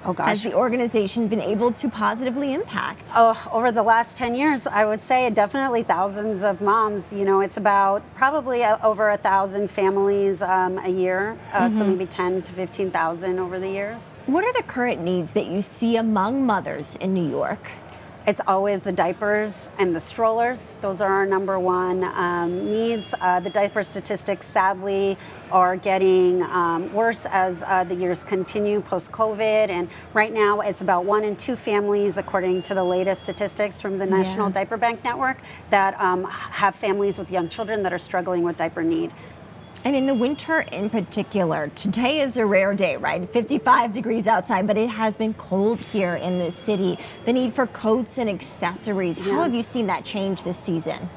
Oh gosh. Has the organization been able to positively impact? Oh, over the last 10 years, I would say definitely thousands of moms. You know, it's about probably over 1,000 families a year, so maybe 10 to 15,000 over the years. What are the current needs that you see among mothers in New York? It's always the diapers and the strollers. Those are our number one needs. The diaper statistics, sadly, are getting worse as the years continue post-COVID. And right now, it's about 1 in 2 families, according to the latest statistics from the National Diaper Bank Network, that have families with young children that are struggling with diaper need. And in the winter in particular, today is a rare day, right? 55 degrees outside, but it has been cold here in the city. The need for coats and accessories. How have you seen that change this season?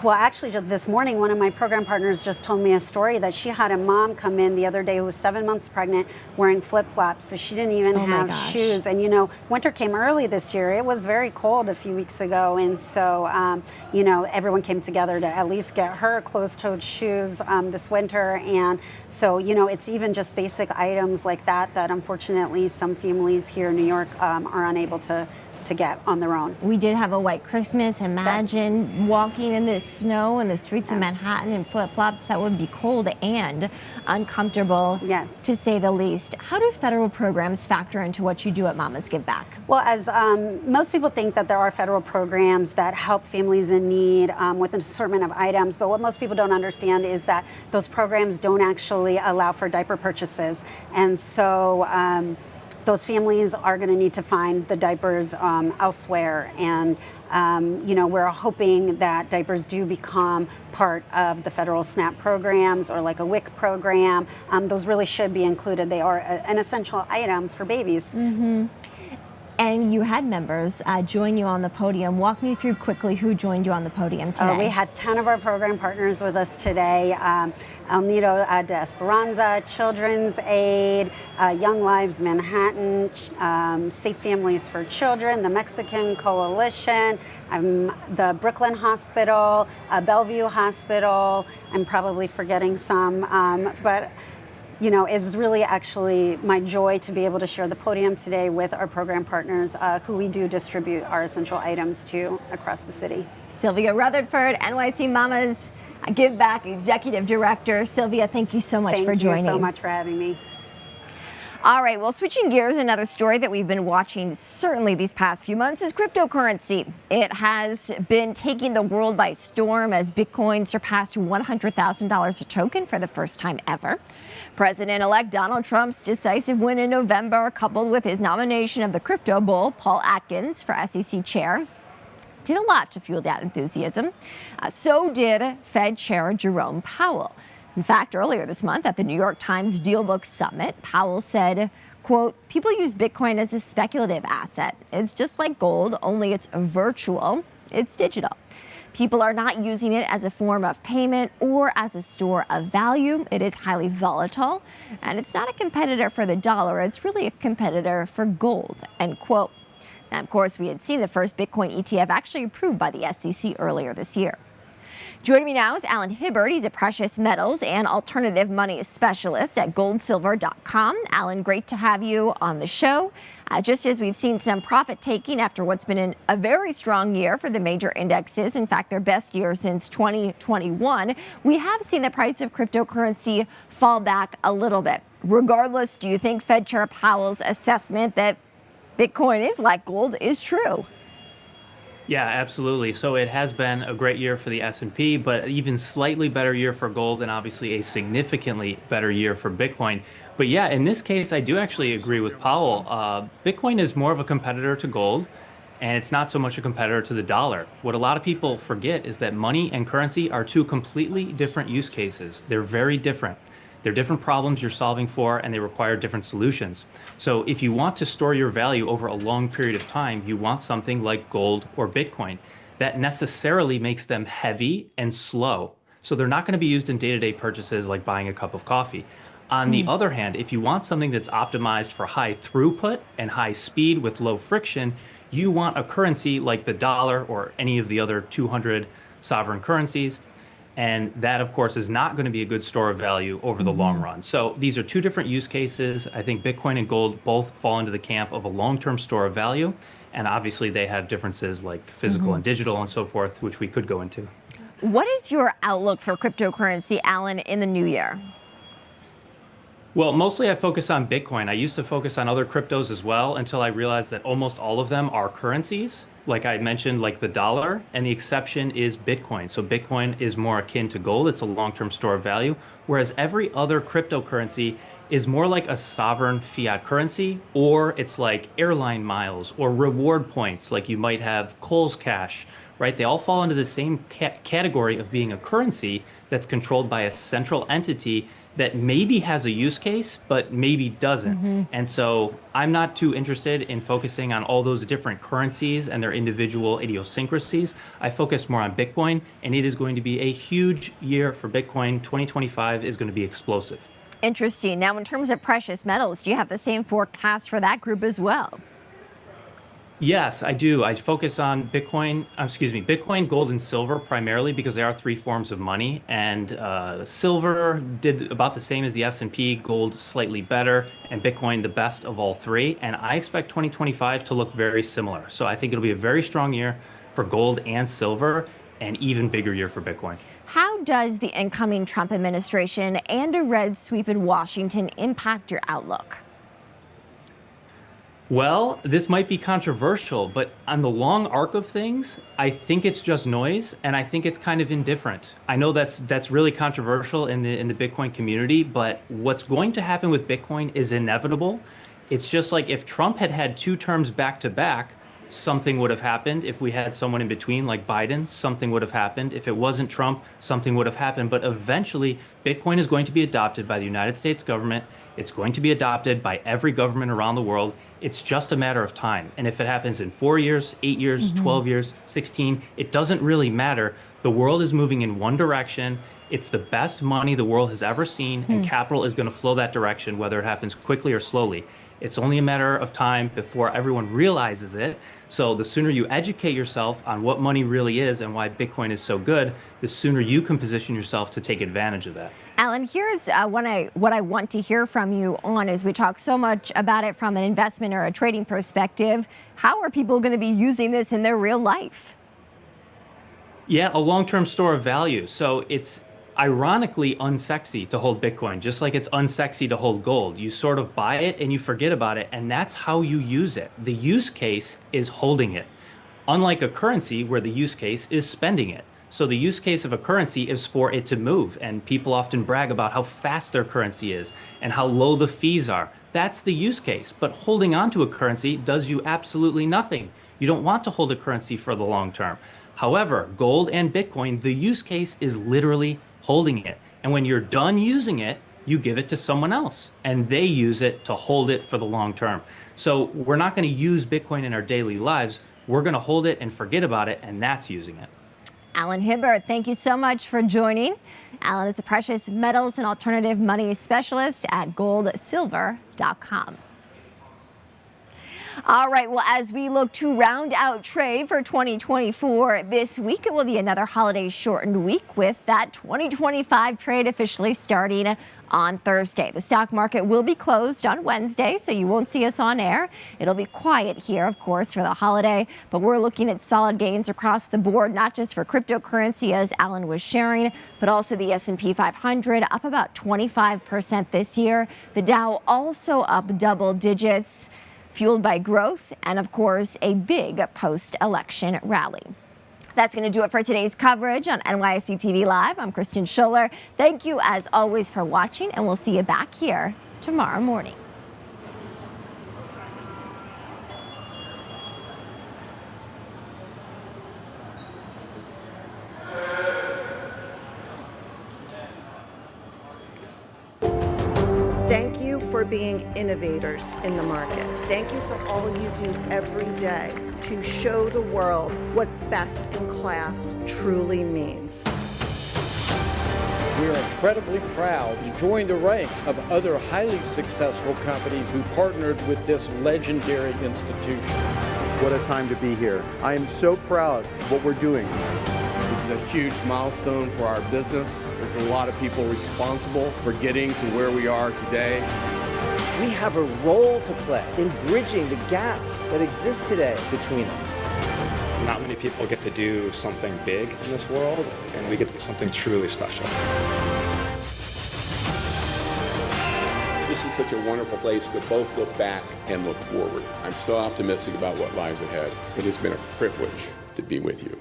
Well, actually, just this morning, one of my program partners just told me a story that she had a mom come in the other day who was 7 months pregnant wearing flip-flops, so she didn't even have shoes. And, you know, winter came early this year. It was very cold a few weeks ago, and so, you know, everyone came together to at least get her closed-toed shoes this winter. And so, you know, it's even just basic items like that that unfortunately some families here in New York are unable to get on their own. We did have a white Christmas. Imagine walking in the snow in the streets of Manhattan in flip-flops. That would be cold and uncomfortable, to say the least. How do federal programs factor into what you do at Mamas Give Back? Well, as most people think that there are federal programs that help families in need with an assortment of items, but what most people don't understand is that those programs don't actually allow for diaper purchases. And so those families are going to need to find the diapers elsewhere. And, you know, we're hoping that diapers do become part of the federal SNAP programs or like a WIC program. Those really should be included. They are an essential item for babies. And you had members join you on the podium. Walk me through quickly who joined you on the podium today. We had 10 of our program partners with us today. El Nido de Esperanza, Children's Aid, Young Lives Manhattan, Safe Families for Children, the Mexican Coalition, the Brooklyn Hospital, Bellevue Hospital. I'm probably forgetting some, but you know, it was really actually my joy to be able to share the podium today with our program partners who we do distribute our essential items to across the city. Sylvia Rutherford, NYC Mamas Give Back Executive Director. Sylvia, thank you so much for joining. Thank you so much for having me. All right, well, switching gears, another story that we've been watching certainly these past few months is cryptocurrency. It has been taking the world by storm as Bitcoin surpassed $100,000 a token for the first time ever. President-elect Donald Trump's decisive win in November, coupled with his nomination of the crypto bull, Paul Atkins, for SEC chair, did a lot to fuel that enthusiasm. So did Fed Chair Jerome Powell. In fact, earlier this month at the New York Times Dealbook Summit, Powell said, quote, "People use Bitcoin as a speculative asset. It's just like gold, only it's virtual, it's digital. People are not using it as a form of payment or as a store of value. It is highly volatile, and it's not a competitor for the dollar. It's really a competitor for gold," end quote. Now, of course, we had seen the first Bitcoin ETF actually approved by the SEC earlier this year. Joining me now is Alan Hibbert. He's a precious metals and alternative money specialist at goldsilver.com. Alan, great to have you on the show. Just as we've seen some profit taking after what's been a very strong year for the major indexes, in fact, their best year since 2021, we have seen the price of cryptocurrency fall back a little bit. Regardless, do you think Fed Chair Powell's assessment that Bitcoin is like gold is true? Yeah, absolutely. So it has been a great year for the S&P, but even slightly better year for gold and obviously a significantly better year for Bitcoin. But yeah, in this case, I do actually agree with Powell. Bitcoin is more of a competitor to gold, and it's not so much a competitor to the dollar. What a lot of people forget is that money and currency are two completely different use cases. They're very different. They're different problems you're solving for, and they require different solutions. So if you want to store your value over a long period of time, you want something like gold or Bitcoin. That necessarily makes them heavy and slow. So they're not going to be used in day-to-day purchases like buying a cup of coffee. On the other hand, if you want something that's optimized for high throughput and high speed with low friction, you want a currency like the dollar or any of the other 200 sovereign currencies. And that, of course, is not going to be a good store of value over the long run. So these are two different use cases. I think Bitcoin and gold both fall into the camp of a long-term store of value. And obviously, they have differences like physical and digital and so forth, which we could go into. What is your outlook for cryptocurrency, Alan, in the new year? Well, mostly I focus on Bitcoin. I used to focus on other cryptos as well until I realized that almost all of them are currencies, like I mentioned, like the dollar, and the exception is Bitcoin. So Bitcoin is more akin to gold. It's a long-term store of value, whereas every other cryptocurrency is more like a sovereign fiat currency, or it's like airline miles or reward points, like you might have Kohl's Cash, right? They all fall into the same category of being a currency that's controlled by a central entity that maybe has a use case, but maybe doesn't. And so I'm not too interested in focusing on all those different currencies and their individual idiosyncrasies. I focus more on Bitcoin, and it is going to be a huge year for Bitcoin. 2025 is going to be explosive. Interesting. Now, in terms of precious metals, do you have the same forecast for that group as well? Yes, I do. I focus on Bitcoin, gold, and silver primarily because they are three forms of money. And silver did about the same as the S&P, gold slightly better, and Bitcoin the best of all three. And I expect 2025 to look very similar. So I think it'll be a very strong year for gold and silver, and even bigger year for Bitcoin. How does the incoming Trump administration and a red sweep in Washington impact your outlook? Well, this might be controversial, but on the long arc of things, I think it's just noise, and I think it's kind of indifferent. I know that's really controversial in the Bitcoin community, but what's going to happen with Bitcoin is inevitable. It's just like if Trump had had two terms back to back, something would have happened. If we had someone in between like Biden, something would have happened. If it wasn't Trump, something would have happened. But eventually, Bitcoin is going to be adopted by the United States government. It's going to be adopted by every government around the world. It's just a matter of time. And if it happens in 4 years, 8 years, 12 years, 16, it doesn't really matter. The world is moving in one direction. It's the best money the world has ever seen, and capital is going to flow that direction, whether it happens quickly or slowly. It's only a matter of time before everyone realizes it. So the sooner you educate yourself on what money really is and why Bitcoin is so good, the sooner you can position yourself to take advantage of that. Alan, here's what I want to hear from you on as we talk so much about it from an investment or a trading perspective. How are people going to be using this in their real life? Yeah, a long-term store of value. So ironically unsexy to hold Bitcoin, just like it's unsexy to hold gold. You sort of buy it and you forget about it, and that's how you use it. The use case is holding it, unlike a currency where the use case is spending it. So the use case of a currency is for it to move, and people often brag about how fast their currency is and how low the fees are. That's the use case, but holding on to a currency does you absolutely nothing. You don't want to hold a currency for the long term. However, gold and Bitcoin, the use case is literally holding it. And when you're done using it, you give it to someone else and they use it to hold it for the long term. So we're not going to use Bitcoin in our daily lives. We're going to hold it and forget about it, and that's using it. Alan Hibbert, thank you so much for joining. Alan is a precious metals and alternative money specialist at goldsilver.com. All right, well, as we look to round out trade for 2024, this week it will be another holiday shortened week with that 2025 trade officially starting on Thursday. The stock market will be closed on Wednesday, so you won't see us on air. It'll be quiet here, of course, for the holiday, but we're looking at solid gains across the board, not just for cryptocurrency, as Alan was sharing, but also the S&P 500 up about 25% this year. The Dow also up double digits, fueled by growth and, of course, a big post-election rally. That's going to do it for today's coverage on NYSE TV Live. I'm Kristen Scholler. Thank you, as always, for watching, and we'll see you back here tomorrow morning. Thank you for being innovators in the market. Thank you for all you do every day to show the world what best in class truly means. We are incredibly proud to join the ranks of other highly successful companies who partnered with this legendary institution. What a time to be here. I am so proud of what we're doing. This is a huge milestone for our business. There's a lot of people responsible for getting to where we are today. We have a role to play in bridging the gaps that exist today between us. Not many people get to do something big in this world, and we get to do something truly special. This is such a wonderful place to both look back and look forward. I'm so optimistic about what lies ahead. It has been a privilege to be with you.